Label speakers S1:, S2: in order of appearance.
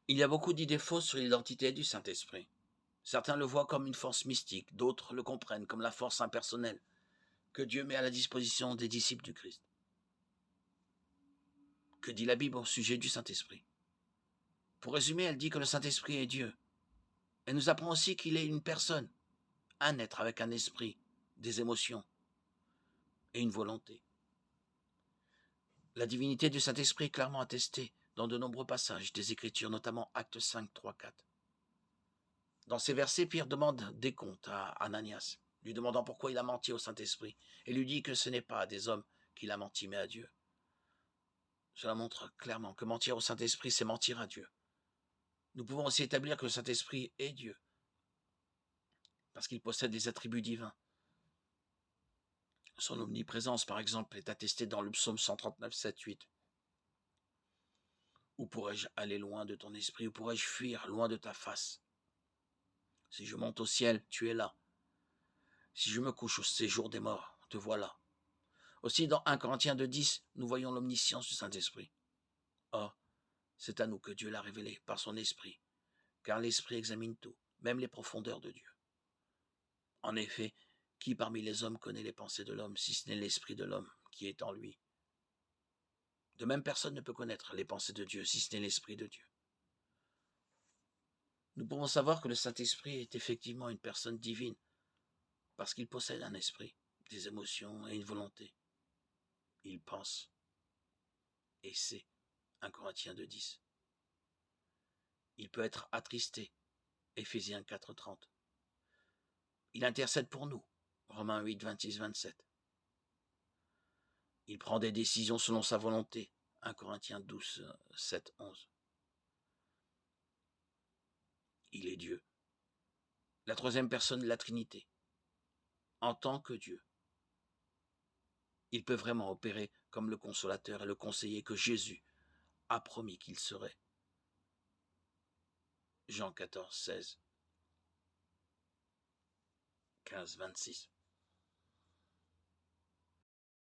S1: Il y a beaucoup d'idées fausses sur l'identité du Saint-Esprit. Certains le voient comme une force mystique, d'autres le comprennent comme la force impersonnelle que Dieu met à la disposition des disciples du Christ. Que dit la Bible au sujet du Saint-Esprit? Pour résumer, elle dit que le Saint-Esprit est Dieu. Elle nous apprend aussi qu'il est une personne, un être avec un esprit, des émotions et une volonté. La divinité du Saint-Esprit est clairement attestée dans de nombreux passages des Écritures, notamment Actes 5, 3, 4. Dans ces versets, Pierre demande des comptes à Ananias, lui demandant pourquoi il a menti au Saint-Esprit, et lui dit que ce n'est pas à des hommes qu'il a menti, mais à Dieu. Cela montre clairement que mentir au Saint-Esprit, c'est mentir à Dieu. Nous pouvons aussi établir que le Saint-Esprit est Dieu, parce qu'il possède des attributs divins. Son omniprésence, par exemple, est attestée dans le psaume 139, 7, 8. Où pourrais-je aller loin de ton esprit? Où pourrais-je fuir loin de ta face? Si je monte au ciel, tu es là. Si je me couche au séjour des morts, te voilà. Aussi, dans 1 Corinthiens 2,10, nous voyons l'omniscience du Saint-Esprit. Or, c'est à nous que Dieu l'a révélé par son Esprit, car l'Esprit examine tout, même les profondeurs de Dieu. En effet, qui parmi les hommes connaît les pensées de l'homme, si ce n'est l'Esprit de l'homme qui est en lui? De même, personne ne peut connaître les pensées de Dieu, si ce n'est l'Esprit de Dieu. Nous pouvons savoir que le Saint-Esprit est effectivement une personne divine, parce qu'il possède un esprit, des émotions et une volonté. Il pense et sait. 1 Corinthiens 2,10. Il peut être attristé. Éphésiens 4, 30. Il intercède pour nous. Romains 8, 26, 27. Il prend des décisions selon sa volonté. 1 Corinthiens 12, 7, 11. Il est Dieu. La troisième personne de la Trinité. En tant que Dieu. Il peut vraiment opérer comme le consolateur et le conseiller que Jésus a promis qu'il serait. Jean 14, 16, 15, 26.